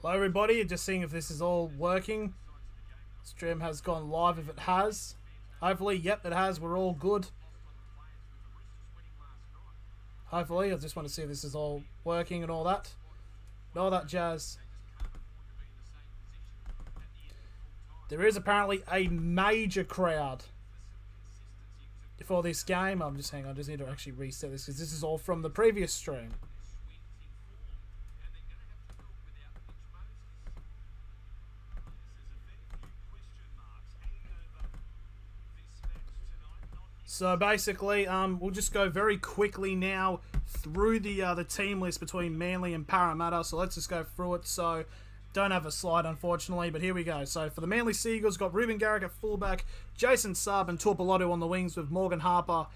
Hello everybody, just seeing if this is all working. Stream has gone live if it has. Hopefully, yep, it has. We're all good. Hopefully, I just want to see if this is all working and all that. All that jazz. There is apparently a major crowd for this game. I'm just hang on, I just need to actually reset this because this is all from the previous stream. So basically, we'll just go very quickly now through the team list between Manly and Parramatta. So let's just go through it. So don't have a slide, unfortunately, but here we go. So for the Manly Seagulls, got Ruben Garrick at fullback, Jason Saab and Torpilotto on the wings with Morgan Harper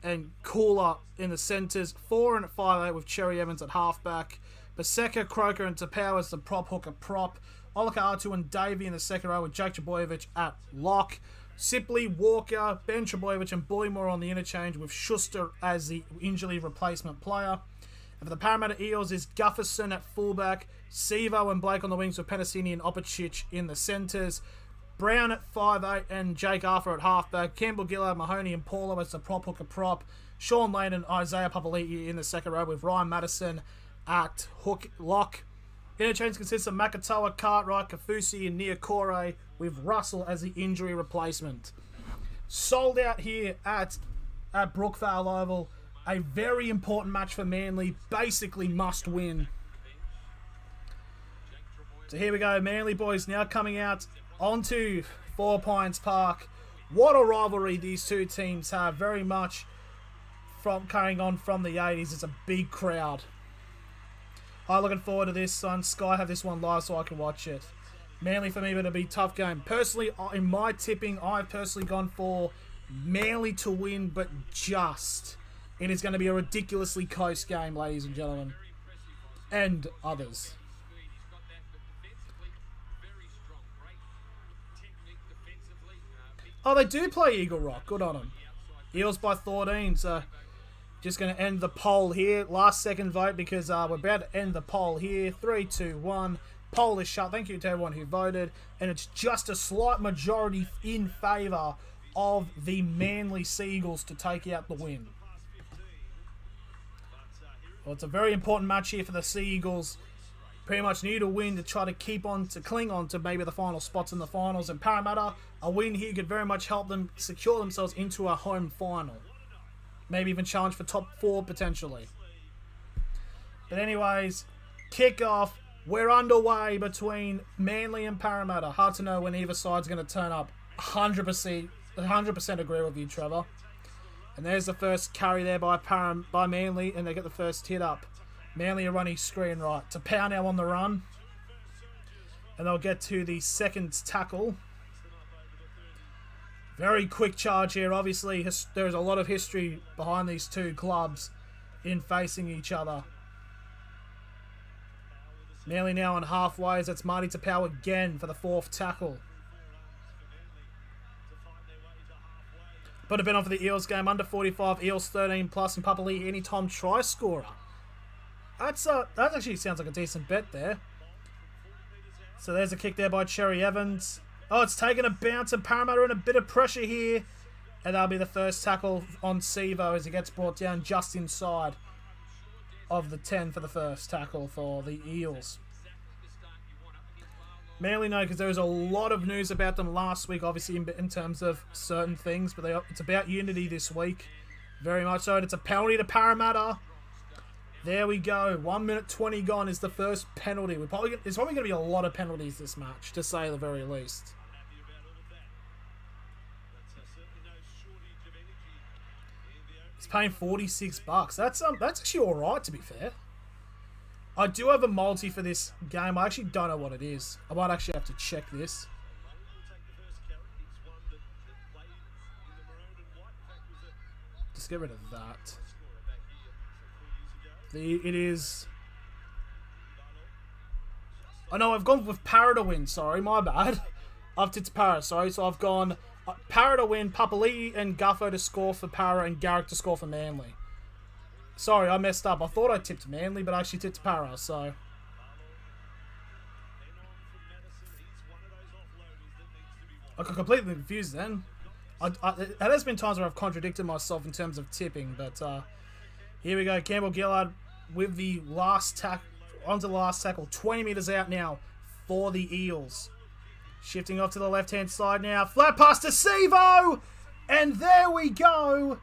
and Cooler in the centres. 4 and 5'8" with Cherry Evans at halfback. Paseka, Croker and Tapau as the prop hooker prop. Olika Atu and Davey in the second row with Jake Trbojevic at lock. Sipley, Walker, Ben Trbojevic and Bullymore on the interchange with Schuster as the injury replacement player. And for the Parramatta Eels is Gufferson at fullback, Sevo and Blake on the wings with Penasini and Opicic in the centres. Brown at 5'8" and Jake Arthur at halfback. Campbell, Gillard, Mahoney and Paulo as the prop hooker prop. Sean Lane and Isaiah Papali'i in the second row with Ryan Madison at lock. Interchange consists of Makatoa, Cartwright, Kafusi and Niokore with Russell as the injury replacement. Sold out here at Brookvale Oval. A very important match for Manly. Basically must win. So here we go. Manly boys now coming out onto 4 Pines Park. What a rivalry these two teams have. Very much from carrying on from the 80s. It's a big crowd. I'm looking forward to this on Sky. Have this one live so I can watch it. Manly for me, but it'll be a tough game. Personally, in my tipping, I've personally gone for Manly to win, but just. It is going to be a ridiculously close game, ladies and gentlemen. And others. Oh, they do play Eagle Rock. Good on them. Eels by 14, so just going to end the poll here. Last second vote because we're about to end the poll here. 3, 2, 1. Poll is shut. Thank you to everyone who voted. And it's just a slight majority in favour of the Manly Seagulls to take out the win. Well, it's a very important match here for the Seagulls. Pretty much need a win to try to cling on to maybe the final spots in the finals. And Parramatta, a win here could very much help them secure themselves into a home final. Maybe even challenge for top 4 potentially. But anyways, kick-off. We're underway between Manly and Parramatta. Hard to know when either side's going to turn up. 100% agree with you, Trevor. And there's the first carry there by Manly, and they get the first hit up. Manly are running screen right. Tapau now on the run. And they'll get to the second tackle. Very quick charge here. Obviously, there's a lot of history behind these two clubs in facing each other. Manly now on halfways. That's Marty Tapau again for the 4th tackle. Put a bit on for the Eels game. Under 45, Eels 13 plus, and Papali'i anytime try scorer. That actually sounds like a decent bet there. So there's a kick there by Cherry Evans. Oh, it's taken a bounce, and Parramatta in a bit of pressure here. And that'll be the first tackle on Sevo as he gets brought down just inside of the 10 for the first tackle for the Eels. Manly no, because there was a lot of news about them last week, obviously in terms of certain things, but it's about unity this week. Very much so. It's a penalty to Parramatta. There we go. 1 minute 20 gone is the first penalty. There's probably going to be a lot of penalties this match, to say the very least. He's paying $46. That's actually all right, to be fair. I do have a multi for this game. I actually don't know what it is. I might actually have to check this. Just get rid of that. It is... Oh no, I've gone with Parra to win. Sorry, my bad. I've tipped Parra, sorry. So I've gone Parra to win, Papali'i and Guffo to score for Parra, and Garrick to score for Manly. Sorry, I messed up. I thought I tipped Manly, but I actually tipped Parra, so... I got completely confused then. There has been times where I've contradicted myself in terms of tipping, but here we go. Campbell Gillard with the last tackle, onto the last tackle. 20 metres out now for the Eels. Shifting off to the left-hand side now. Flat pass to Sevo! And there we go.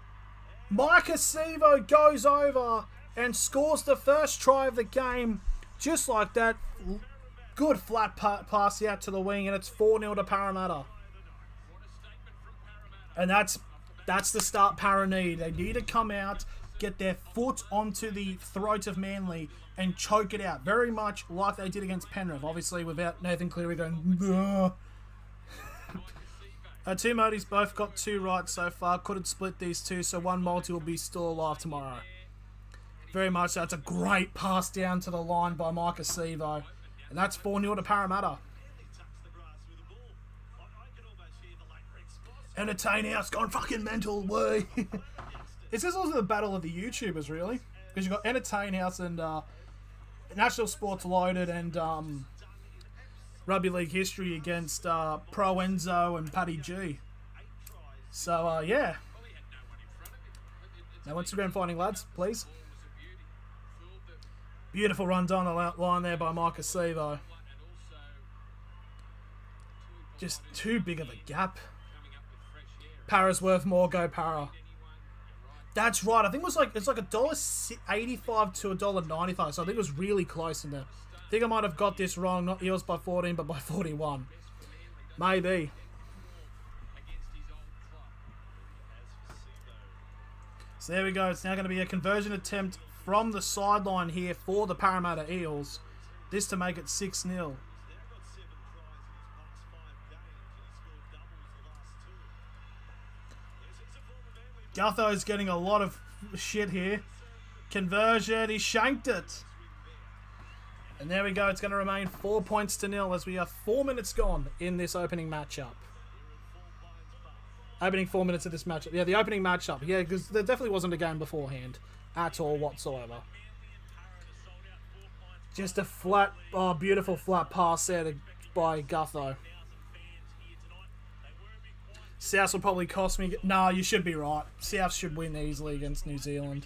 Micah Sevo goes over and scores the first try of the game. Just like that. Good flat pass out to the wing, and it's 4-0 to Parramatta. And that's the start Para need. They need to come out, get their foot onto the throat of Manly and choke it out. Very much like they did against Penrith. Obviously without Nathan Cleary going, two multis both got 2 right so far. Couldn't split these two, so one multi will be still alive tomorrow. Very much so. It's a great pass down to the line by Micah Sevo. And that's 4-0 to Parramatta. Entertain House gone fucking mental, way. It's just also the battle of the YouTubers, really. Because you've got Entertain House and National Sports Loaded and Rugby League History against Pro Enzo and Paddy G. So, yeah. Now, Instagram finding, lads, please. Beautiful run down the line there by Micah Sevo. Just too big of a gap. Para's worth more, go Para. That's right. I think it's like $1.85 to $1.95. So I think it was really close in there. I think I might have got this wrong. Not Eels by 14, but by 41. Maybe. So there we go. It's now going to be a conversion attempt from the sideline here for the Parramatta Eels. This to make it 6-0. Gutho's getting a lot of shit here. Conversion, he shanked it. And there we go, it's going to remain 4 points to 0 as we are 4 minutes gone in this opening matchup. Opening 4 minutes of this matchup. Yeah, the opening matchup. Yeah, because there definitely wasn't a game beforehand at all whatsoever. Just a flat, beautiful flat pass there by Gutho. South will probably cost me. No, you should be right. South should win easily against New Zealand.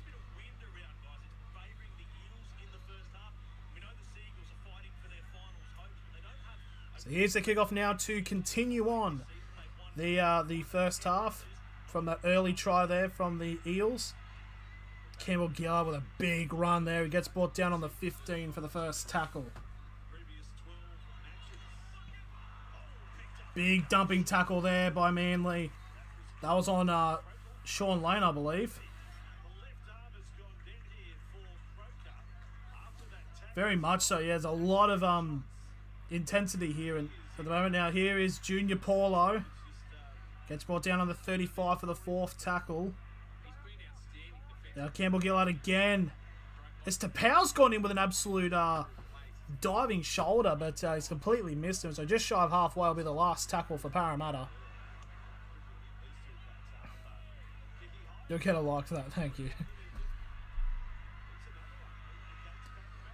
So here's the kickoff now to continue on the first half from that early try there from the Eels. Campbell Gillard with a big run there. He gets brought down on the 15 for the first tackle. Big dumping tackle there by Manly. That was on Sean Lane, I believe. Very much so, yeah. There's a lot of intensity here at the moment. Now here is Junior Paulo. Gets brought down on the 35 for the fourth tackle. Now Campbell Gillard again. As Tapau's gone in with an absolute diving shoulder, but he's completely missed him. So just shy of halfway will be the last tackle for Parramatta. You'll get a like for that, thank you.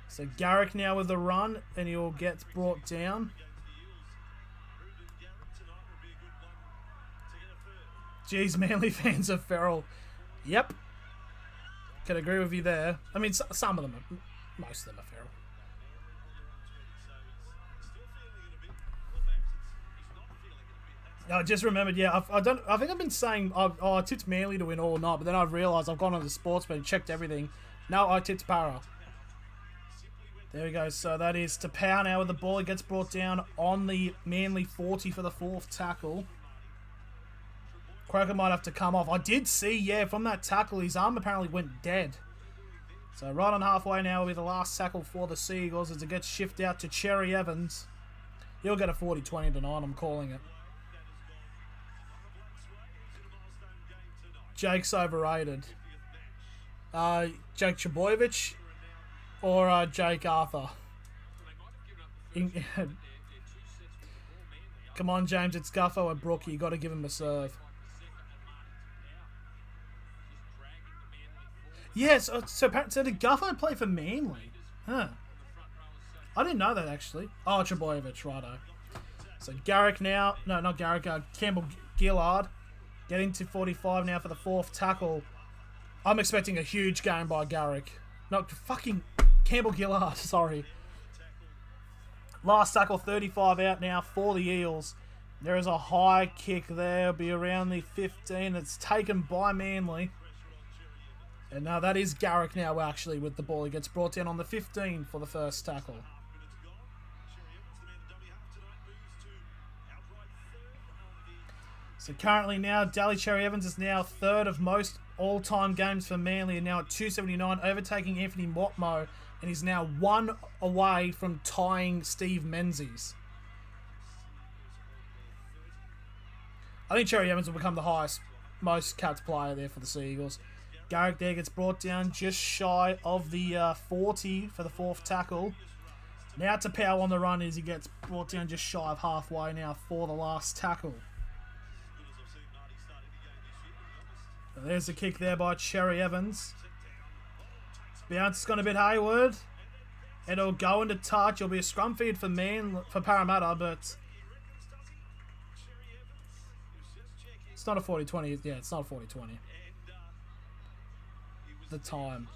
So Garrick now with the run, and he'll get brought down. Jeez, Manly fans are feral. Yep. Can agree with you there. I mean, some of them are, most of them are feral. I just remembered, yeah, I think I've been saying, I tipped Manly to win all night, but then I've realised I've gone on the sportsman and checked everything. No, I tipped Para. There we go, so that is Tapau now with the ball. He gets brought down on the Manly 40 for the fourth tackle. Croker might have to come off. I did see, yeah, from that tackle, his arm apparently went dead. So right on halfway now will be the last tackle for the Seagulls as it gets shifted out to Cherry Evans. He'll get a 40-20 tonight, I'm calling it. Jake's overrated. Jake Trbojevic or Jake Arthur? Come on, James, it's Guffo and Brookie. You got to give him a serve. Yes, so did Guffo play for Manly? Huh. I didn't know that, actually. Oh, Trbojevic, righto. So Garrick now, no, not Garrick, Campbell Gillard getting to 45 now for the 4th tackle. I'm expecting a huge game by Garrick. Not fucking Campbell Gillard, sorry. Last tackle, 35 out now for the Eels. There is a high kick there, it'll be around the 15. It's taken by Manly. And now that is Garrick now actually with the ball. He gets brought down on the 15 for the first tackle. So currently now, Daly Cherry Evans is now 3rd of most all-time games for Manly and now at 279, overtaking Anthony Watmo, and he's now 1 away from tying Steve Menzies. I think Cherry Evans will become the highest, most capped player there for the Sea Eagles. Garrick there gets brought down just shy of the 40 for the 4th tackle. Now to Powell on the run as he gets brought down just shy of halfway now for the last tackle. So there's the kick there by Cherry Evans. Bounce is going to bit Hayward. And it'll go into touch. It'll be a scrum feed for Parramatta, but it's not a 40-20. Yeah, it's not a 40-20. The time.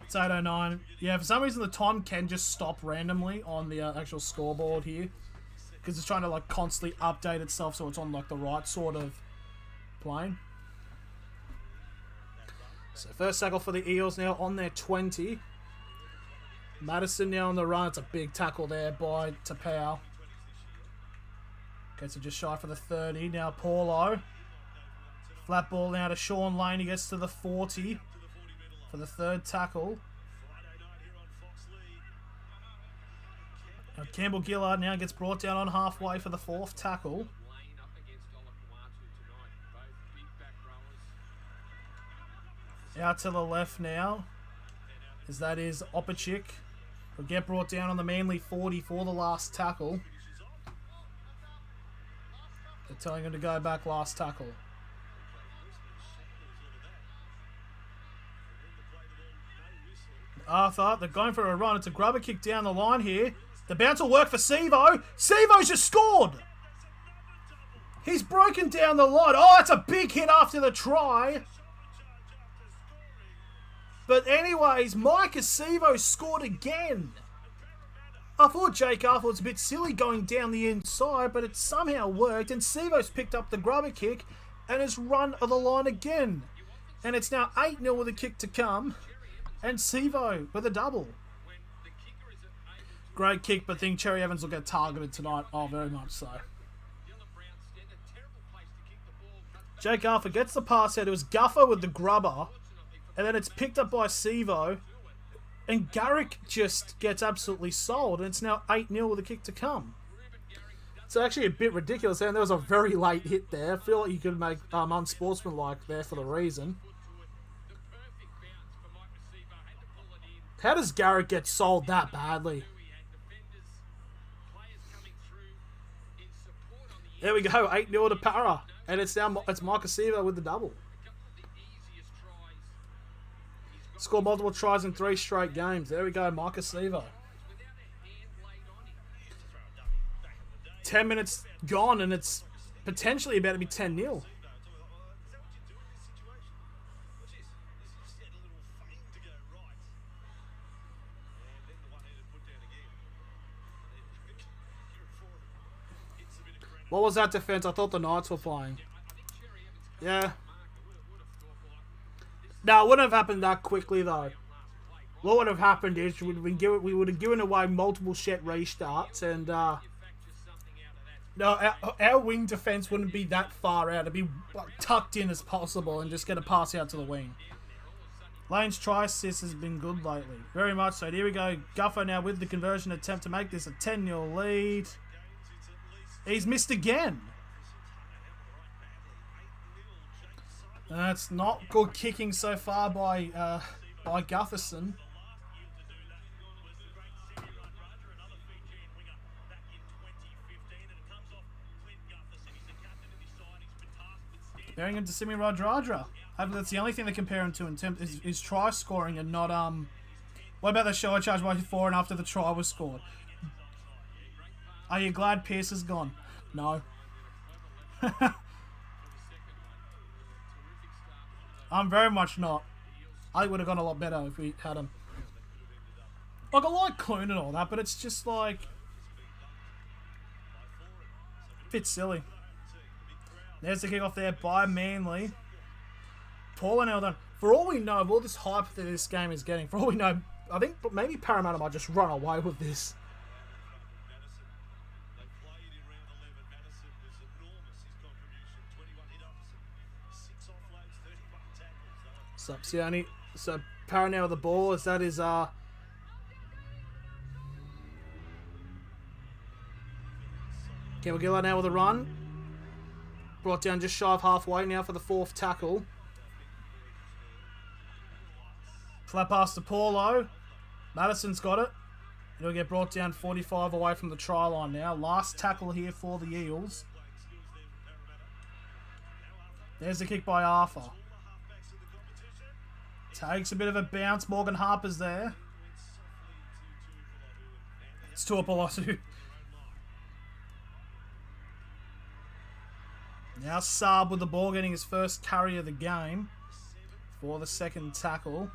It's 8:09. Yeah, for some reason the time can just stop randomly on the actual scoreboard here. Because it's trying to like constantly update itself so it's on like the right sort of plane. So first tackle for the Eels now on their 20. Madison now on the run. It's a big tackle there by Tapau. Okay, so just shy for the 30. Now Paulo. Flat ball now to Sean Lane. He gets to the 40 for the 3rd tackle. Now Campbell Gillard now gets brought down on halfway for the 4th tackle. Out to the left now, as that is Opachik. Will get brought down on the Manly 40 for the last tackle. They're telling him to go back last tackle. Arthur, they're going for a run. It's a grubber kick down the line here. The bounce will work for Sevo. Sevo's just scored. He's broken down the line. Oh, it's a big hit after the try. But anyways, Mike Sevo scored again. I thought Jake Arthur was a bit silly going down the inside, but it somehow worked. And Sevo's picked up the grubber kick and has run of the line again. And it's now 8-0 with a kick to come. And Sevo with a double. Great kick, but I think Cherry Evans will get targeted tonight. Oh, very much so. Jake Arthur gets the pass out. It was Guffer with the grubber. And then it's picked up by Sevo. And Garrick just gets absolutely sold. And it's now 8-0 with a kick to come. It's actually a bit ridiculous. And there was a very late hit there. I feel like you could make unsportsmanlike there for the reason. How does Garrick get sold that badly? There we go, 8-0 to Para. And it's now Mike Sevo with the double. Scored multiple tries in 3 straight games. There we go, Mike Sevo. 10 minutes gone and it's potentially about to be 10-0. What was that defense? I thought the Knights were playing. Yeah. No, it wouldn't have happened that quickly though. What would have happened is we would have given away multiple set restarts and no, our wing defense wouldn't be that far out. It'd be tucked in as possible and just get a pass out to the wing. Lane's try assist has been good lately. Very much so. Here we go. Guffer now with the conversion attempt to make this a 10-0 lead. He's missed again. That's not good kicking so far by Gutherson. Comparing him to Simi Radradra. That's the only thing they compare him to in terms is try scoring and not What about the show I charged by 4 and after the try was scored? Are you glad Pierce is gone? No. I'm very much not. I would have gone a lot better if we had him. Like, I like Clune and all that, but it's just like... a bit silly. There's the kick off there by Manly. Paul and Eldon. For all we know, of all this hype that this game is getting, for all we know, I think maybe Parramatta might just run away with this. So Parra now with the ball, as that is okay, Gillard now with a run. Brought down just shy of halfway now for the fourth tackle. Flat pass to Paulo. Madison's got it. It'll get brought down 45 away from the try line now. Last tackle here for the Eels. There's the kick by Arthur. Takes a bit of a bounce. Morgan Harper's there. It's Tuapolotu. Now Saab with the ball, getting his first carry of the game for the second tackle.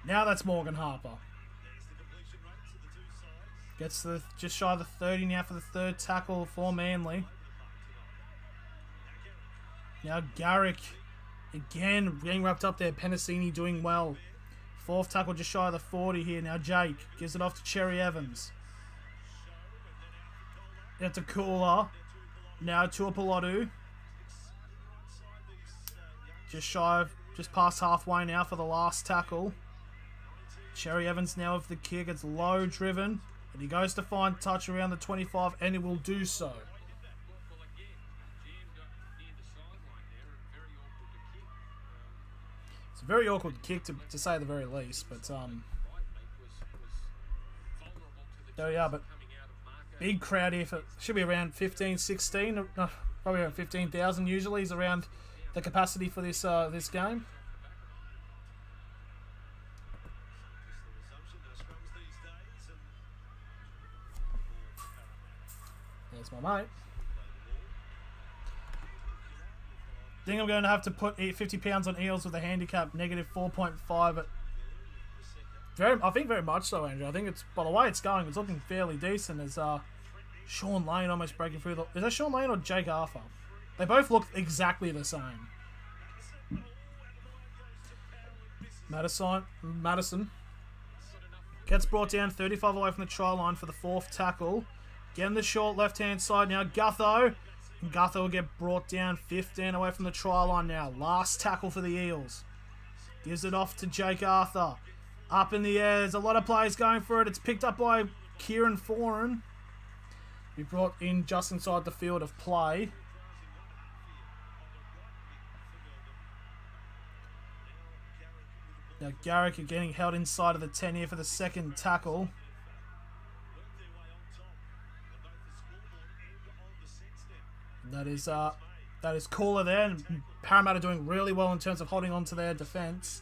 Now that's Morgan Harper. Gets the just shy of the 30 now for the third tackle for Manly. Now Garrick again getting wrapped up there. Penasini doing well. Fourth tackle just shy of the 40 here. Now Jake gives it off to Cherry Evans. That's a Cooler. Now Tuapolotu. Just past halfway now for the last tackle. Cherry Evans now with the kick. It's low driven. And he goes to find touch around the 25, and he will do so. It's a very awkward kick to say the very least, but there we are. But big crowd here for should be around 15, 16, probably around 15,000 usually is around the capacity for this this game. There's my mate. I think I'm going to have to put 50 pounds on Eels with a handicap negative 4.5. I think very much so, Andrew. I think it's, by the way it's going, it's looking fairly decent. There's Sean Lane almost breaking through. Is that Sean Lane or Jake Arthur? They both look exactly the same. Madison gets brought down 35 away from the try line for the fourth tackle. Getting the short left-hand side now. Gutho. And Gutho will get brought down 15 away from the try line now. Last tackle for the Eels. Gives it off to Jake Arthur. Up in the air. There's a lot of players going for it. It's picked up by Kieran Foran. He brought in just inside the field of play. Now Garrick are getting held inside of the 10 here for the second tackle. That is Cooler there, and Parramatta doing really well in terms of holding on to their defence.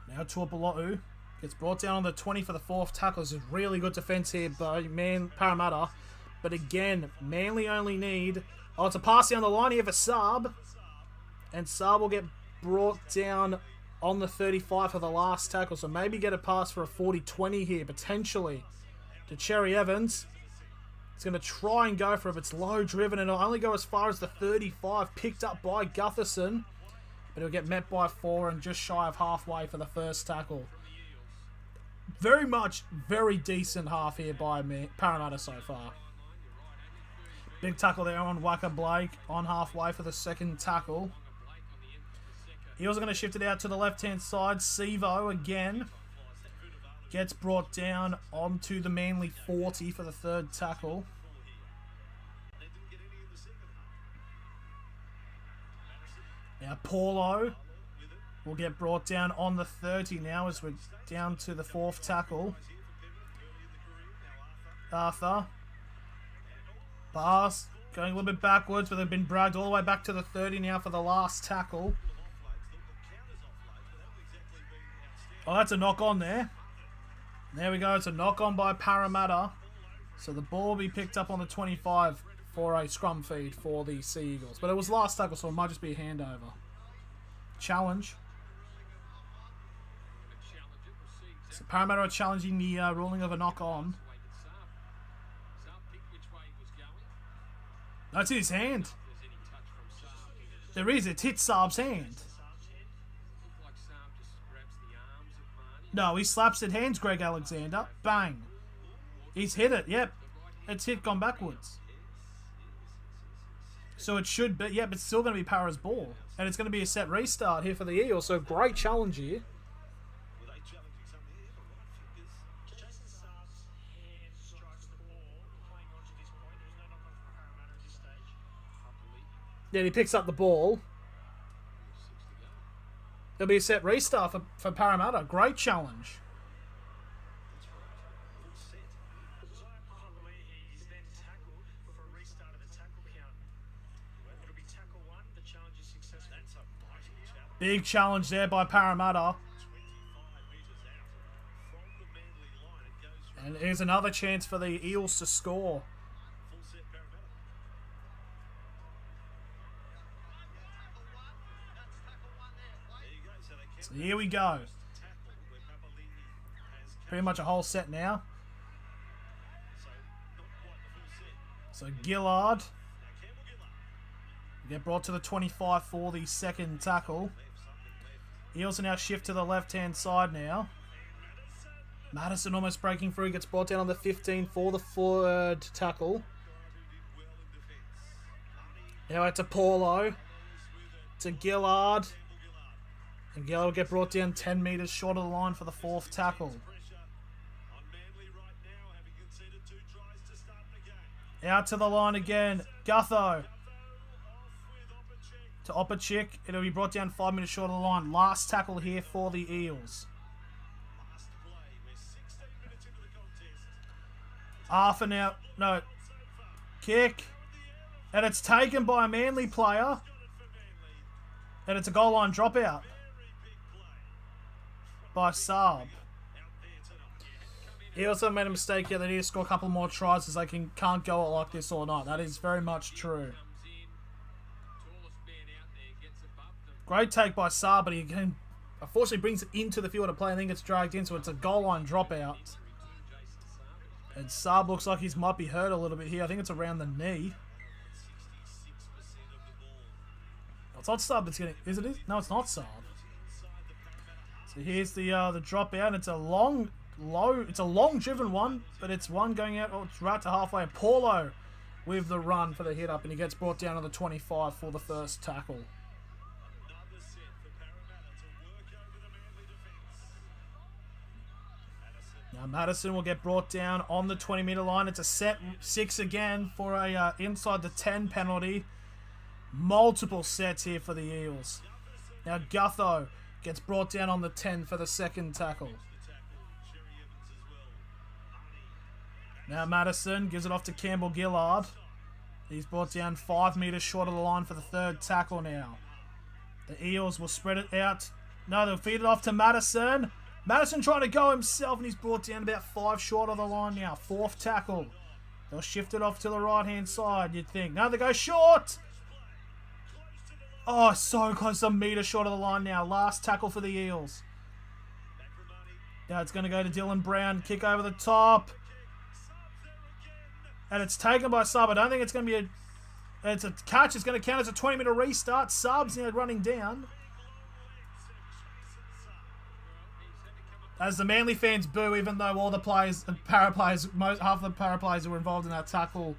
Now Tuapolotu gets brought down on the 20 for the fourth tackle. This is really good defence here by Parramatta. But again, Manly only need... Oh, it's a pass down the line here for Saab. And Saab will get brought down on the 35 for the last tackle. So maybe get a pass for a 40-20 here, potentially, to Cherry Evans. It's going to try and go for it, but it's low driven, and it'll only go as far as the 35, picked up by Gutherson. But it'll get met by 4 and just shy of halfway for the first tackle. Very decent half here by Parramatta so far. Big tackle there on Waka Blake on halfway for the second tackle. He was going to shift it out to the left-hand side. Sevo again gets brought down onto the Manly 40 for the third tackle. Now Paulo will get brought down on the 30 now as we're down to the fourth tackle. Arthur. Pass. Going a little bit backwards, but they've been dragged all the way back to the 30 now for the last tackle. Oh, that's a knock on there. There we go. It's a knock on by Parramatta. So the ball will be picked up on the 25 for a scrum feed for the Sea Eagles. But it was last tackle, so it might just be a handover. Challenge. So Parramatta are challenging the ruling of a knock on. That's his hand. There is. It's hit Saab's hand. No, he slaps it. Hands Greg Alexander. Bang. He's hit it. Yep. It's hit, gone backwards. So it should be. Yep, it's still going to be Para's ball. And it's going to be a set restart here for the Eels. So great challenge here. Yeah, he picks up the ball. It'll be a set restart for Parramatta. Great challenge. Big challenge there by Parramatta. And here's another chance for the Eels to score. So here we go. Pretty much a whole set now. So Gillard get brought to the 25 for the second tackle. Eels are now shift to the left-hand side now. Madison almost breaking through. Gets brought down on the 15 for the third tackle. Now it's to Paulo. To Gillard. And Gillard will get brought down 10 metres short of the line for the fourth tackle. Out to the line again. Gutho. To Opachik. It'll be brought down 5 metres short of the line. Last tackle here for the Eels. Half an hour. No. Kick. And it's taken by a Manly player. And it's a goal line dropout by Saab. He also made a mistake here. They need to score a couple more tries as they can't go it like this all night. That is very much true. Great take by Saab, but he again, unfortunately brings it into the field of play and then gets dragged in, so it's a goal line dropout. And Saab looks like he might be hurt a little bit here. I think it's around the knee. It's not Saab that's getting... Is it? No, it's not Saab. So here's the dropout. It's a long, it's a long driven one, but it's one going out. Oh, it's right to halfway. Paulo with the run for the hit up, and he gets brought down on the 25 for the first tackle. Now Madison will get brought down on the 20-metre line. It's a set 6 again for a inside the 10 penalty. Multiple sets here for the Eels. Now Gutho gets brought down on the 10 for the second tackle. Now Madison gives it off to Campbell Gillard. He's brought down 5 metres short of the line for the third tackle now. The Eels will spread it out. No, they'll feed it off to Madison. Madison trying to go himself, and he's brought down about 5 short of the line now. Fourth tackle. They'll shift it off to the right-hand side, you'd think. No, they go short. Oh, so close, a metre short of the line now. Last tackle for the Eels. Now it's going to go to Dylan Brown. Kick over the top. And it's taken by Saab. I don't think it's going to be a... It's a catch. It's going to count as a 20-metre restart. Saab's now running down. As the Manly fans boo, even though all the players, the para players, half the para players who were involved in that tackle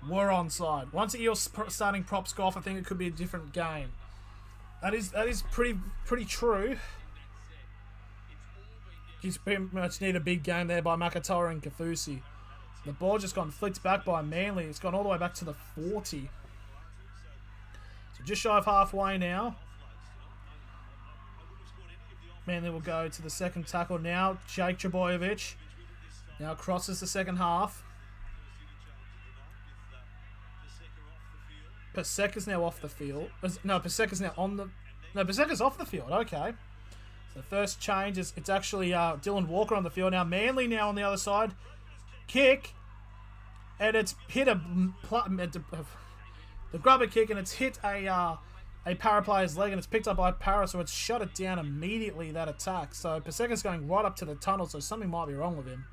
were onside. Once the Eels starting props go off, I think it could be a different game. That is pretty true. He's pretty much need a big game there by Makatoa and Kafusi. The ball just gone flicked back by Manly. It's gone all the way back to the 40. So just shy of halfway now. Manly will go to the second tackle now. Jake Trbojevic now crosses the second half. Paseka's now off the field. No, Paseka's now on the... No, Paseka's off the field. Okay. So the first change is it's actually Dylan Walker on the field now. Manly now on the other side. Kick. And it's hit the grubber kick, and it's hit a Para player's leg, and it's picked up by Para, so it's shut it down immediately, that attack. So Paseka's going right up to the tunnel, so something might be wrong with him.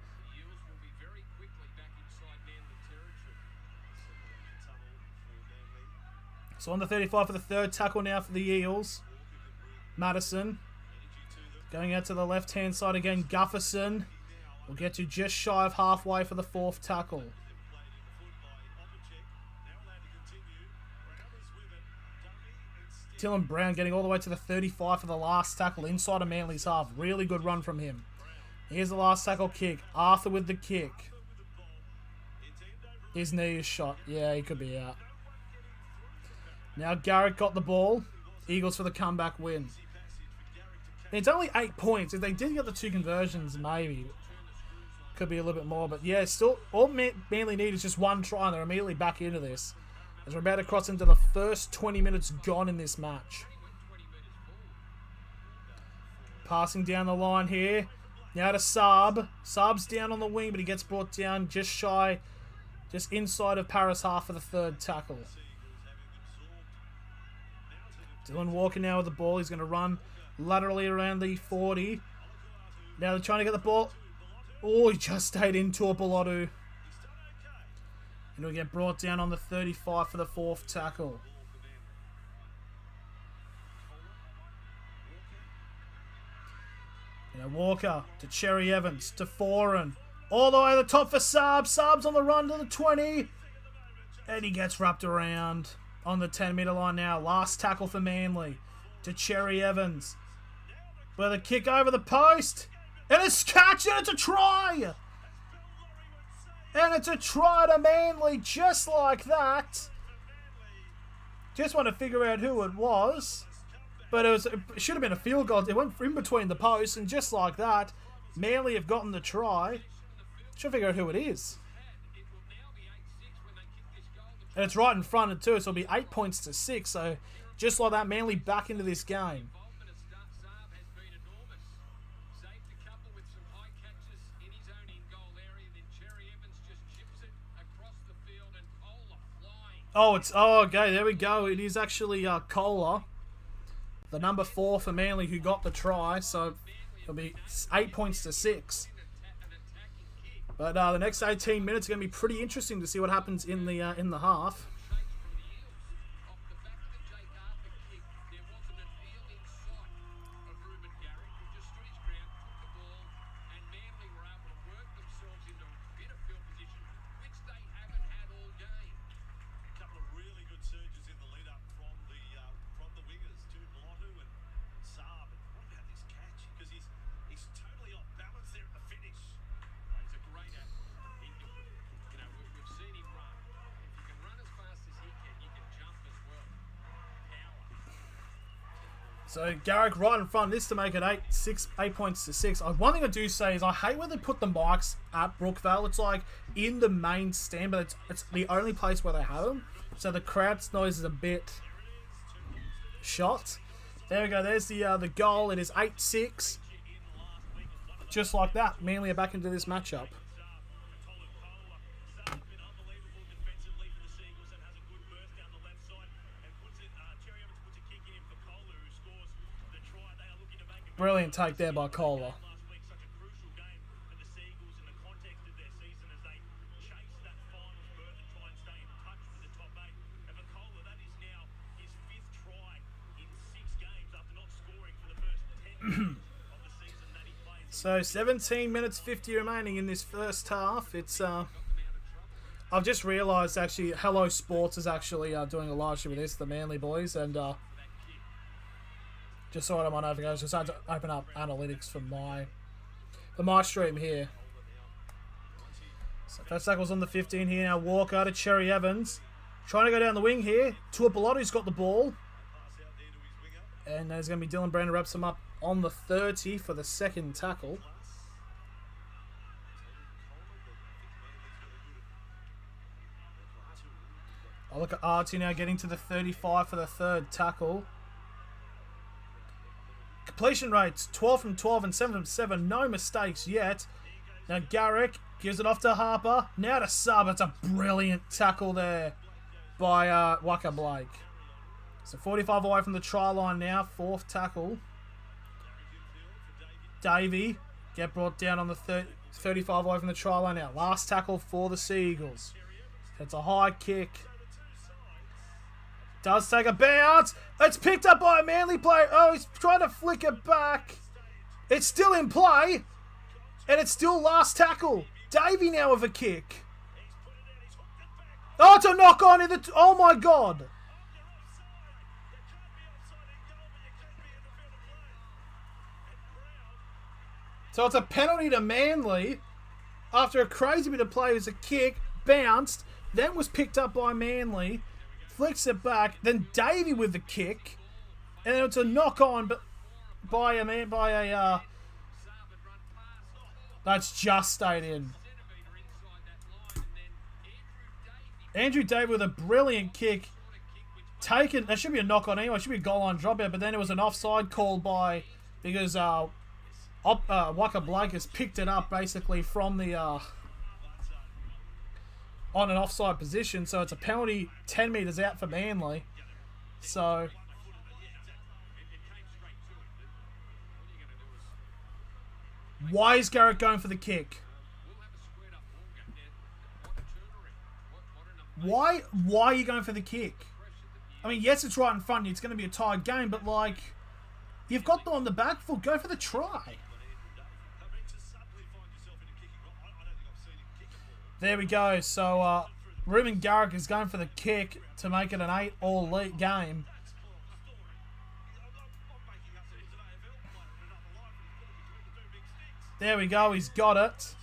So on the 35 for the third tackle now for the Eels. Madison. Going out to the left-hand side again. Gufferson will get to just shy of halfway for the fourth tackle. Dylan Brown getting all the way to the 35 for the last tackle inside of Manly's half. Really good run from him. Here's the last tackle kick. Arthur with the kick. His knee is shot. Yeah, he could be out. Now Garrett got the ball. Eagles for the comeback win. It's only 8 points. If they did get the 2 conversions, maybe. Could be a little bit more. But yeah, still, all Manly need is just 1 try, and they're immediately back into this. As we're about to cross into the first 20 minutes gone in this match. Passing down the line here. Now to Saab. Saab's down on the wing, but he gets brought down just shy, just inside of Paris half for the third tackle. Dylan Walker now with the ball. He's going to run laterally around the 40. Now they're trying to get the ball. Oh, he just stayed into a Belotto. And he'll get brought down on the 35 for the fourth tackle. Now Walker to Cherry Evans to Foran. All the way to the top for Saab. Saab's on the run to the 20. And he gets wrapped around on the 10-metre line now. Last tackle for Manly to Cherry Evans. With a kick over the post. And it's catch, and it's a try! And it's a try to Manly, just like that. Just want to figure out who it was. But it should have been a field goal. It went in between the posts, and just like that, Manly have gotten the try. Should figure out who it is. And it's right in front of 2, so it'll be 8 points to 6. So just like that, Manly back into this game. Okay, there we go. It is actually Kohler, the number 4 for Manly, who got the try. So it'll be 8 points to 6. But the next 18 minutes are going to be pretty interesting to see what happens in the half. So Garrick right in front. This to make it 8 points to 6. One thing I do say is I hate when they put the mics at Brookvale. It's like in the main stand, but it's the only place where they have them. So the crowd's noise is a bit shot. There we go. There's the goal. It is 8-6. Just like that, Manly are back into this matchup. Brilliant take there by Kohler. So 17 minutes 50 remaining in this first half. It's I've just realised actually Hello Sports is actually doing a live stream with this, the Manly boys, and just saw it on my notifications. Just had to open up analytics for my stream here. So first tackle's on the 15 here now. Walker to Cherry Evans. Trying to go down the wing here. Tuapolotu's got the ball. And there's going to be Dylan Brown who wraps him up on the 30 for the second tackle. I'll look at Artie now getting to the 35 for the third tackle. Completion rates, 12 from 12 and 7 from 7. No mistakes yet. Now Garrick gives it off to Harper. Now to Sub. It's a brilliant tackle there by Waka Blake. So 45 away from the try line now. Fourth tackle. Davey get brought down on the 35 away from the try line now. Last tackle for the Seagulls. It's a high kick. Does take a bounce. It's picked up by a Manly player. Oh, he's trying to flick it back. It's still in play. And it's still last tackle. Davey now with a kick. Oh, it's a knock on in the... Oh, my God. So it's a penalty to Manly. After a crazy bit of play, it was a kick. Bounced. Then was picked up by Manly. Flicks it back. Then Davey with the kick. And then it's a knock on, but by a that's just stayed in. Andrew Davey with a brilliant kick. Taken. There should be a knock on anyway. It should be a goal line dropout, but then it was an offside call because Waka Blake has picked it up basically from the on an offside position, so it's a penalty 10 metres out for Manly. So why is Garrett going for the kick? Why are you going for the kick? I mean, yes, it's right in front of you. It's going to be a tied game, but like, you've got them on the back foot. Go for the try. There we go. So, Ruben Garrick is going for the kick to make it an 8-all game. There we go. He's got it.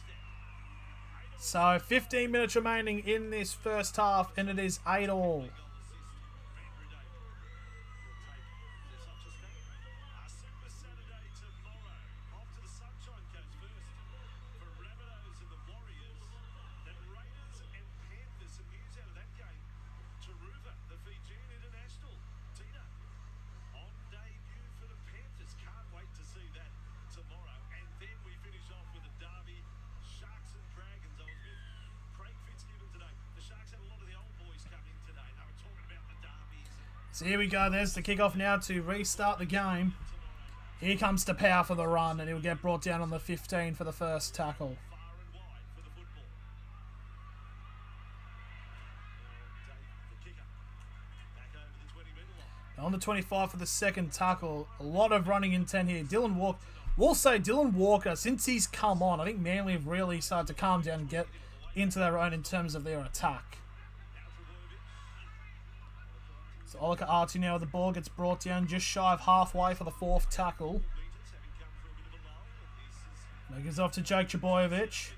So, 15 minutes remaining in this first half, and it is 8-all. So here we go. There's the kickoff now to restart the game. Here comes the power for the run, and he'll get brought down on the 15 for the first tackle. On the 25 for the second tackle. A lot of running intent here. Dylan Walker. We'll say Dylan Walker, since he's come on, I think Manly have really started to calm down and get into their own in terms of their attack. So Olika Artie now with the ball, gets brought down just shy of halfway for the fourth tackle. Now gives off to Jake Trbojevic.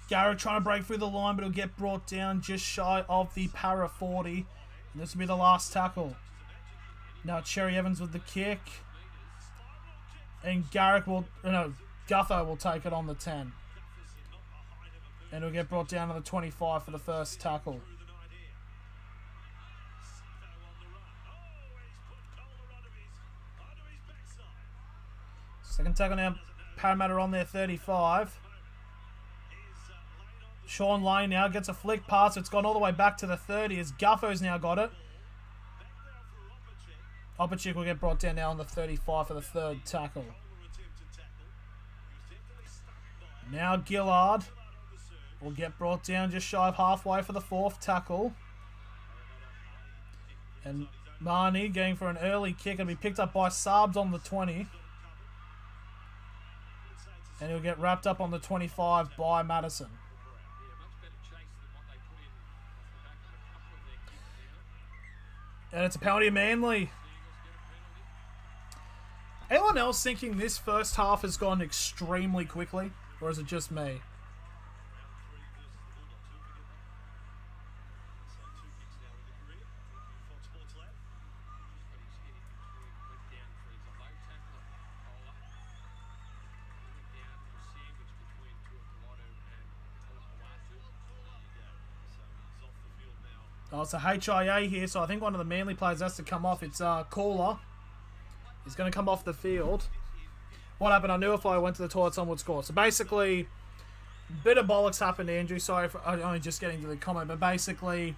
Garrett trying to break through the line, but he'll get brought down just shy of the Para 40. And this will be the last tackle. Now Cherry Evans with the kick. And Gutho will take it on the 10. And he'll get brought down to the 25 for the first tackle. Second tackle now, Parramatta on their 35. Sean Lane now gets a flick pass. It's gone all the way back to the 30 as Gutho's now got it. Opachik will get brought down now on the 35 for the third tackle. Now Gillard will get brought down just shy of halfway for the fourth tackle. And Marnie going for an early kick and be picked up by Sabs on the 20. And he'll get wrapped up on the 25 by Madison. And it's a penalty of Manly. Anyone else thinking this first half has gone extremely quickly? Or is it just me? Oh, it's a HIA here, so I think one of the Manly players has to come off. It's Caller. He's going to come off the field. What happened? I knew if I went to the toilet, someone would score. So basically, a bit of bollocks happened to Andrew. Sorry for only just getting to the comment, but basically,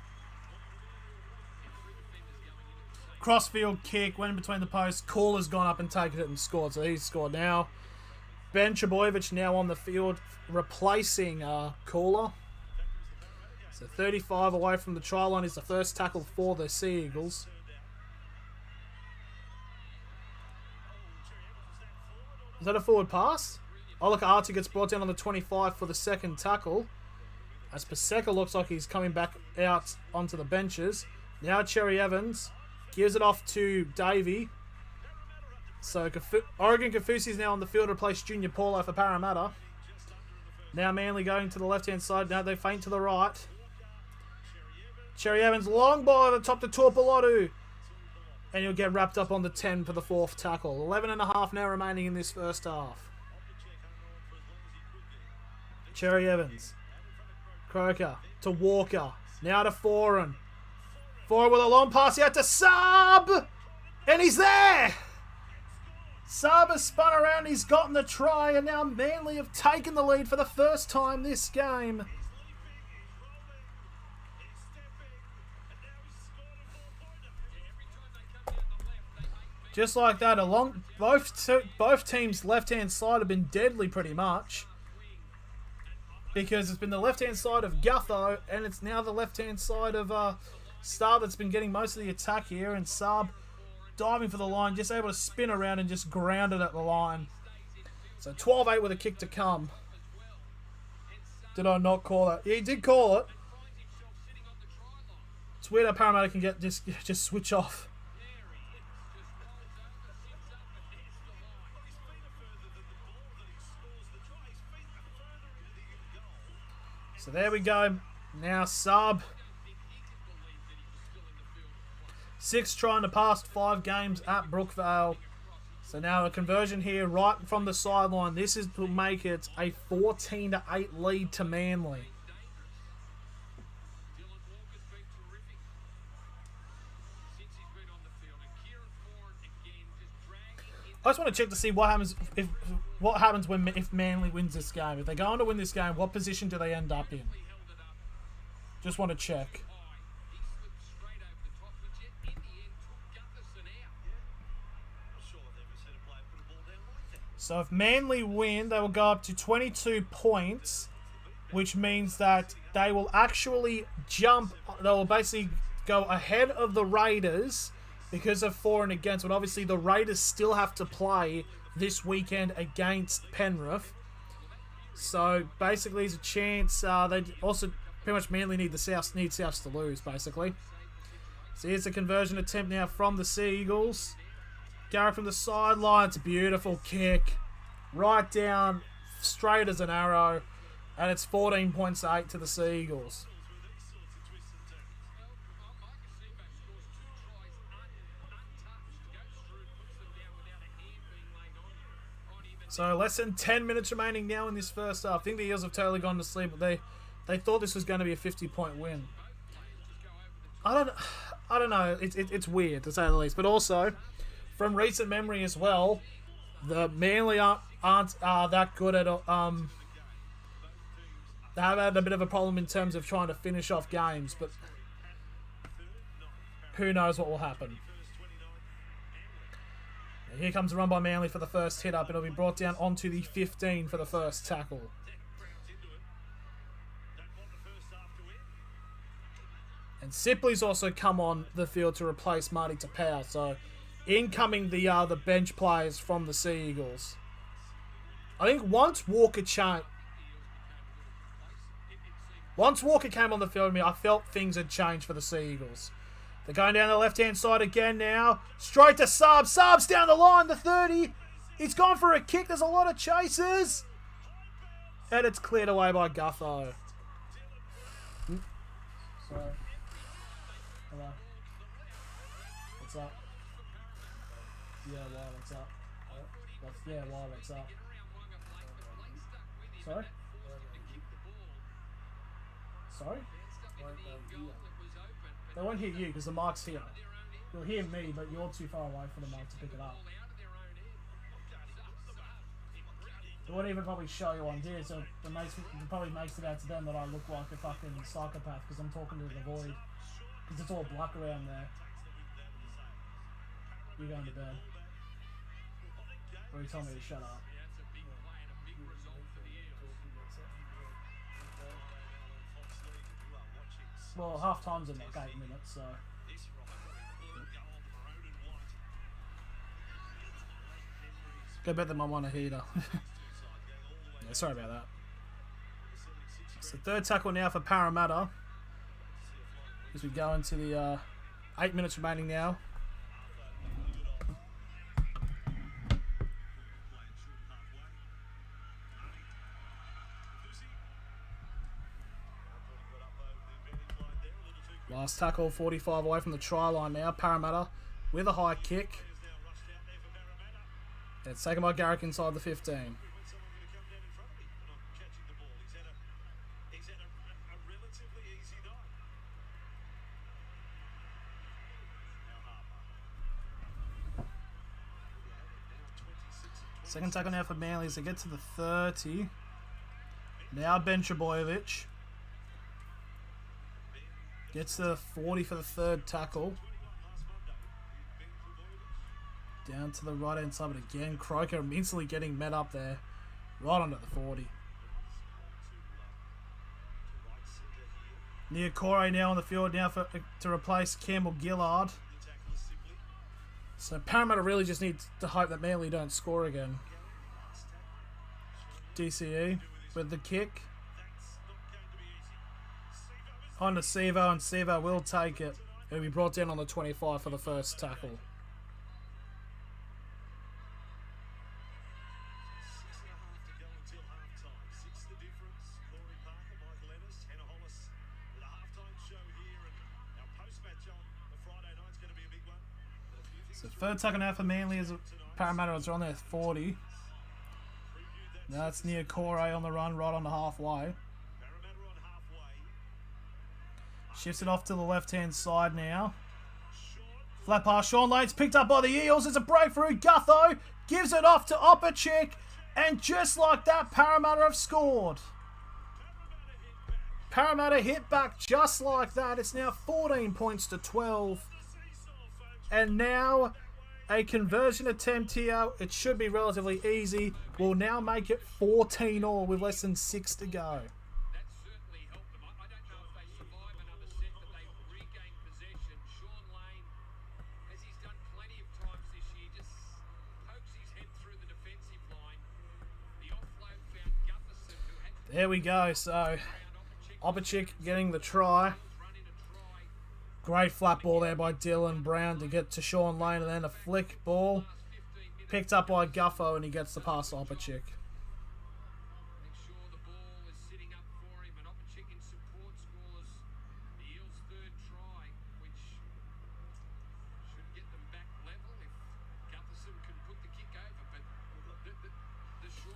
crossfield kick, went in between the posts. Caller's gone up and taken it and scored. So he's scored now. Ben Trebojevic now on the field, replacing Caller. So 35 away from the try line is the first tackle for the Sea Eagles. Is that a forward pass? Oh, look, Artie gets brought down on the 25 for the second tackle. As Paseka looks like he's coming back out onto the benches. Now Cherry Evans gives it off to Davey. So Oregon Kafusi is now on the field to replace Junior Paulo for Parramatta. Now Manly going to the left-hand side. Now they feint to the right. Cherry Evans, long ball over the top to Torpolotu. And he'll get wrapped up on the 10 for the fourth tackle. 11.5 now remaining in this first half. Cherry Evans. Croker to Walker. Now to Foran. Foran with a long pass out to Saab. And he's there. Saab has spun around. He's gotten the try. And now Manly have taken the lead for the first time this game. Just like that, along both teams' left-hand side have been deadly pretty much. Because it's been the left-hand side of Gutho, and it's now the left-hand side of Saab that's been getting most of the attack here. And Saab diving for the line, just able to spin around and just ground it at the line. So 12-8 with a kick to come. Did I not call that? Yeah, he did call it. It's weird how Parramatta can get just switch off. So there we go. Now Saab. 6 trying to pass 5 games at Brookvale. So now a conversion here right from the sideline. This is to make it a 14-8 lead to Manly. I just want to check to see what happens if Manly wins this game. If they go on to win this game, what position do they end up in? Just want to check. So if Manly win, they will go up to 22 points, which means that they will actually jump. They will basically go ahead of the Raiders because of for and against. But obviously the Raiders still have to play this weekend against Penrith. So basically there's a chance. They also pretty much Manly need Souths to lose, basically. So here's a conversion attempt now from the Sea Eagles. Garrett from the sideline. It's a beautiful kick. Right down, straight as an arrow. And it's 14 points to 8 to the Sea Eagles. So less than 10 minutes remaining now in this first half. I think the Eels have totally gone to sleep, but they thought this was going to be a 50-point win. I don't know. It's weird to say the least. But also, from recent memory as well, the Manly aren't that good at they have had a bit of a problem in terms of trying to finish off games, but who knows what will happen. Here comes a run by Manly for the first hit up. It'll be brought down onto the 15 for the first tackle. And Sipley's also come on the field to replace Marty Tapau. So incoming the bench players from the Sea Eagles. I think once Walker came on the field with me, I felt things had changed for the Sea Eagles. They're going down the left-hand side again now. Straight to Saab. Saab's down the line, the 30. He's gone for a kick. There's a lot of chasers. And it's cleared away by Gutho. Sorry. Hello. What's up? Yeah, why, what's up? Yeah, why, what's up? Sorry? Sorry? They won't hear you because the mic's here. You'll hear me, but you're too far away for the mic to pick it up. It wouldn't even probably show you on here, so it probably makes it out to them that I look like a fucking psychopath because I'm talking to the void. Because it's all black around there. You're going to bed. Or you told me to shut up. Well, half time's in like 8 minutes, so. Go bet them I'm on a heater. Yeah, sorry about that. So third tackle now for Parramatta. As we go into the 8 minutes remaining now. Last tackle, 45 away from the try line now. Parramatta with a high kick. It's taken by Garrick inside the 15. Second tackle now for Manly as they get to the 30. Now Ben Trebojevic. Gets to the 40 for the third tackle. Down to the right hand side, but again, Croker instantly getting met up there. Right onto the 40. Niokore now on the field now to replace Campbell Gillard. So Parramatta really just needs to hope that Manly don't score again. DCE with the kick. On to Sevo, and Sevo will take it. It'll be brought down on the 25 for the first tackle. So third tackle now for Manly as Parramatta is on their 40. Now it's Niokore on the run, right on the halfway. Shifts it off to the left-hand side now. Flat pass, Sean Lane's picked up by the Eels. It's a breakthrough. Gutho gives it off to Opachik. And just like that, Parramatta have scored. Parramatta hit back just like that. It's now 14 points to 12. And now a conversion attempt here. It should be relatively easy. Will now make it 14 all with less than 6 to go. There we go. So Opachik getting the try. Great flat ball there by Dylan Brown to get to Sean Lane, and then a flick ball picked up by Gutho, and he gets the pass to Opachik.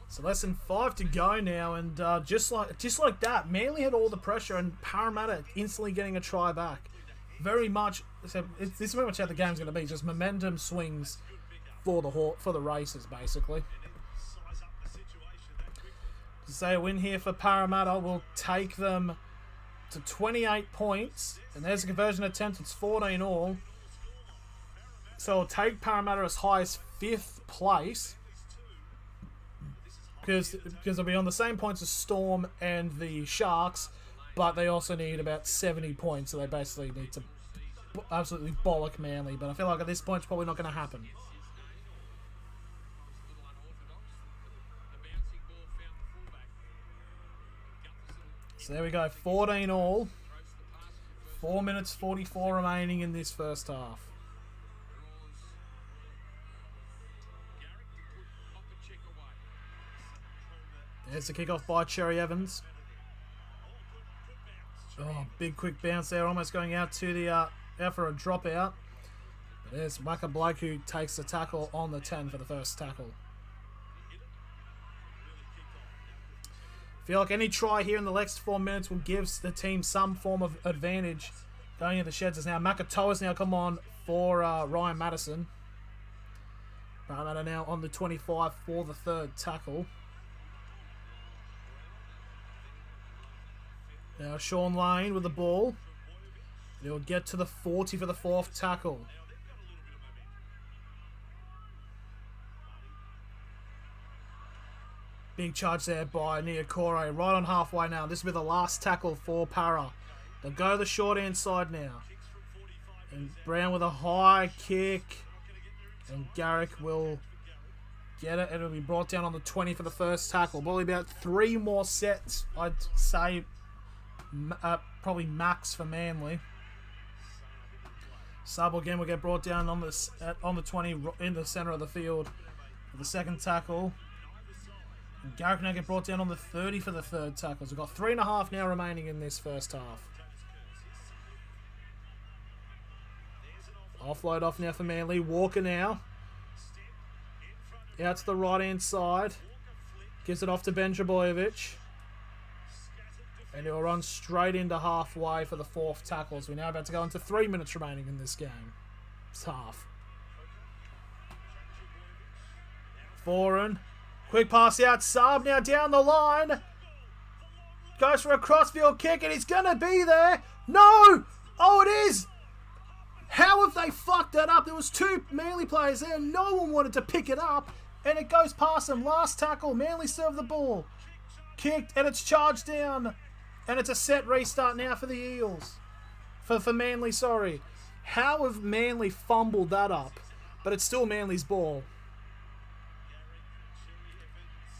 So less than 5 to go now, and just like that, Manly had all the pressure, and Parramatta instantly getting a try back. Very much, so this is very much how the game's going to be. Just momentum swings for the races, basically. To say a win here for Parramatta will take them to 28 points, and there's a conversion attempt. It's 14 all. So it'll take Parramatta as high as 5th place. Because they'll be on the same points as Storm and the Sharks, but they also need about 70 points, so they basically need to absolutely bollock Manly. But I feel like at this point it's probably not going to happen. So there we go, 14 all. 4 minutes 44 remaining in this first half. There's the kickoff by Cherry Evans. Oh, big quick bounce there, almost going out to the out for a dropout. There's Waka Blake who takes the tackle on the 10 for the first tackle. Feel like any try here in the next 4 minutes will give the team some form of advantage. Going into the sheds is now Makatoa's now come on for Ryan Madison. Parramatta now on the 25 for the third tackle. Now Sean Lane with the ball. He'll get to the 40 for the fourth tackle. Big charge there by Niokore. Right on halfway now. This will be the last tackle for Para. They'll go the short hand side now. And Brown with a high kick. And Garrick will get it. It'll be brought down on the 20 for the first tackle. Probably about 3 more sets, I'd say. Probably max for Manly. Sub again will get brought down on the 20 in the centre of the field for the second tackle. And Garrick now get brought down on the 30 for the third tackle. So we've got 3.5 now remaining in this first half. Offload off now for Manly. Walker now. Out to the right hand side. Gives it off to Ben Trbojevic. And he'll run straight into halfway for the fourth tackle. So we're now about to go into 3 minutes remaining in this game. It's half. Foreign. Quick pass out. Saab now down the line. Goes for a crossfield kick and he's going to be there. No! Oh, it is! How have they fucked that up? There was 2 Manly players there. No one wanted to pick it up. And it goes past them. Last tackle. Manly serve the ball. Kicked and it's charged down. And it's a set restart now for the Eels. For Manly, sorry. How have Manly fumbled that up? But it's still Manly's ball.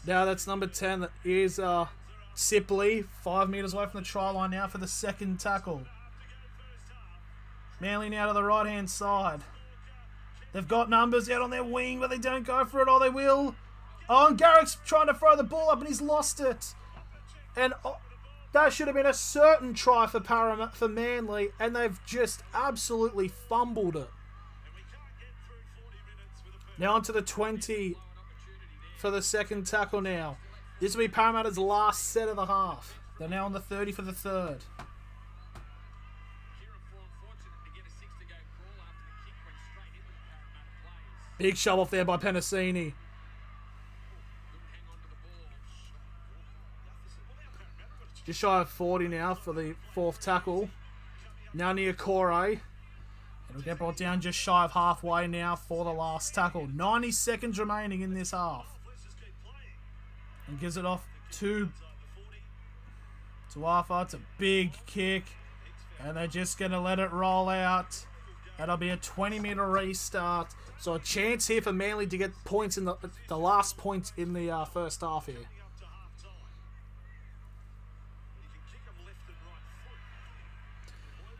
Now that's number 10. That is Sipley. 5 metres away from the try line now for the second tackle. Manly now to the right hand side. They've got numbers out on their wing, but they don't go for it. Oh, they will. Oh, and Garrick's trying to throw the ball up and he's lost it. And that should have been a certain try for Manly, and they've just absolutely fumbled it. Now onto the 20 for the second tackle now. This will be Parramatta's last set of the half. They're now on the 30 for the third. Big shove off there by Penasini. Just shy of 40 now for the fourth tackle. Now Niokore. It'll get brought down just shy of halfway now for the last tackle. 90 seconds remaining in this half. And gives it off to Arthur. It's a big kick. And they're just going to let it roll out. That'll be a 20-metre restart. So a chance here for Manly to get points in the last points in the first half here.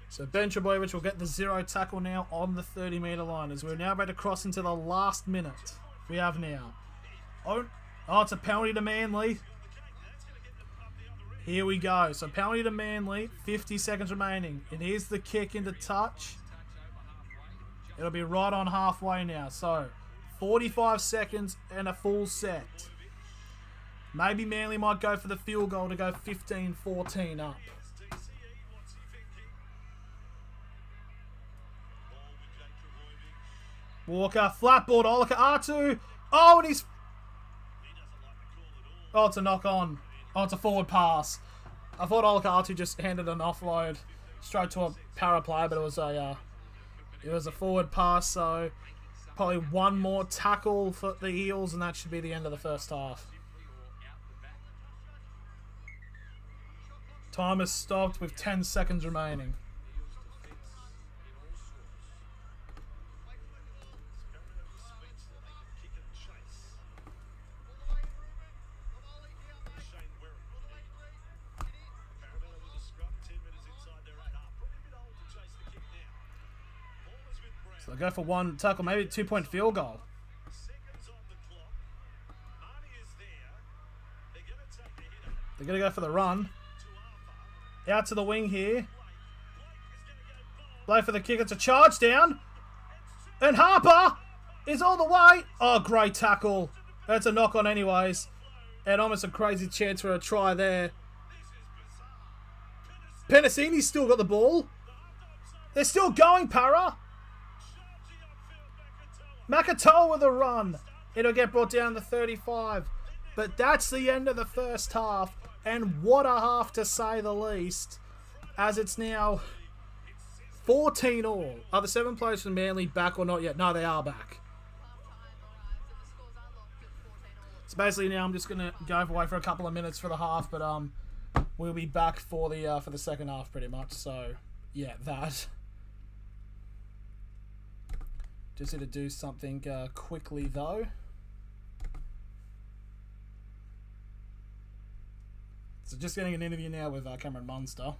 So Ben Trbojevic will get the 0 tackle now on the 30-metre line as we're now about to cross into the last minute. We have now. Oh, it's a penalty to Manly. Here we go. So penalty to Manly. 50 seconds remaining. And here's the kick into touch. It'll be right on halfway now. So 45 seconds and a full set. Maybe Manly might go for the field goal to go 15-14 up. Walker, flatboard, Olika Atu. Oh, and he's... Oh, it's a knock on. Oh, it's a forward pass. I thought Olika Atu just handed an offload straight to a para player, but it was a forward pass, so probably one more tackle for the Eels, and that should be the end of the first half. Time has stopped with 10 seconds remaining. So they'll go for one tackle, maybe a 2-point field goal. They're going to go for the run. Out to the wing here. Play for the kick. It's a charge down. And Harper is all the way. Oh, great tackle. That's a knock on anyways. And almost a crazy chance for a try there. Penasini's still got the ball. They're still going, Para. Makatoa with a run. It'll get brought down to 35. But that's the end of the first half. And what a half, to say the least, as it's now 14 all. Are the 7 players from Manly back or not yet? No, they are back. So basically now I'm just going to go away for a couple of minutes for the half, but we'll be back for the second half pretty much. So, yeah, that. Just need to do something quickly, though. So just getting an interview now with Cameron Munster.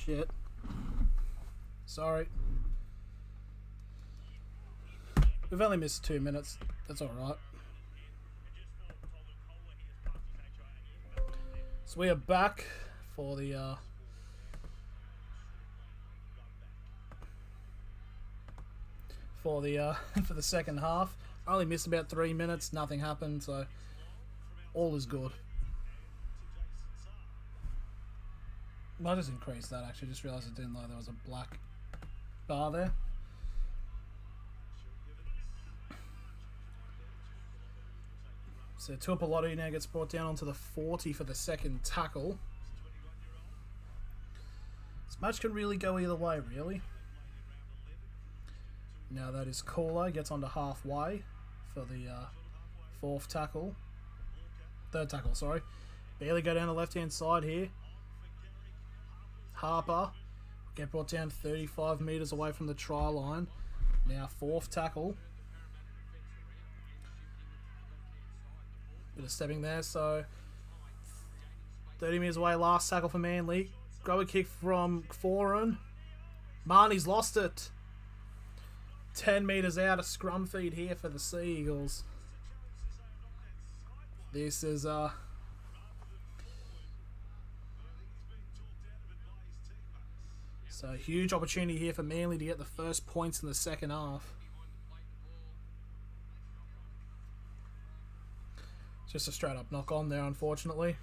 Shit. Sorry. We've only missed 2 minutes. That's alright. So we are back for the for the second half. I only missed about 3 minutes. Nothing happened, so all is good. I'll just increase that. Actually, just realised I didn't know there was a black bar there. So Tuapolotu now gets brought down onto the 40 for the second tackle. This match can really go either way, really. Now that is Caller gets onto halfway for the third tackle, sorry. Barely go down the left-hand side here. Harper get brought down 35 metres away from the try line. Now fourth tackle. Bit of stepping there, so 30 metres away, last tackle for Manly. Grab a kick from Foran. Marnie's lost it. 10 metres out, a scrum feed here for the Sea Eagles. This is so huge opportunity here for Manly to get the first points in the second half. Just a straight up knock on there, unfortunately.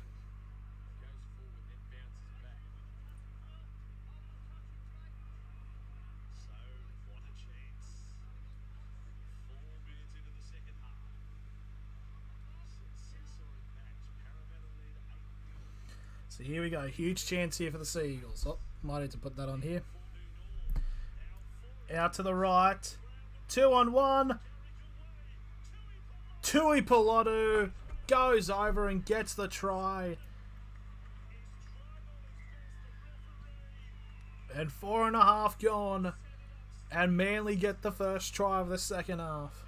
So here we go, huge chance here for the Sea Eagles. Oh, might need to put that on here. Out to the right. 2-on-1. Tuapolotu goes over and gets the try. And 4.5 gone. And Manly get the first try of the second half.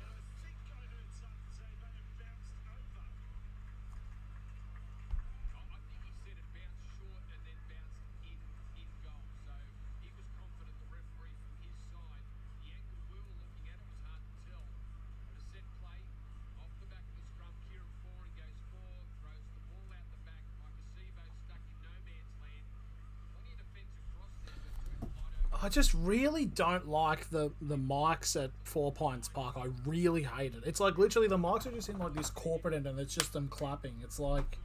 I just really don't like the mics at 4 Pints Park. I really hate it. It's like literally the mics are just in like this corporate end and it's just them clapping. It's like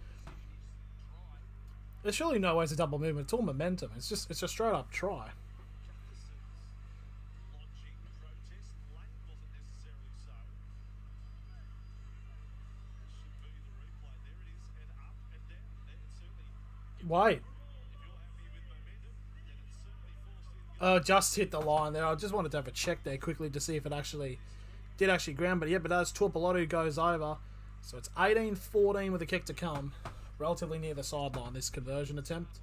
there's surely no way it's a double movement. It's all momentum. It's a straight up try. Wait. Just hit the line there. I just wanted to have a check there quickly to see if it did actually ground. But yep, it does. Tuapolotu goes over. So it's 18-14 with a kick to come. Relatively near the sideline, this conversion attempt.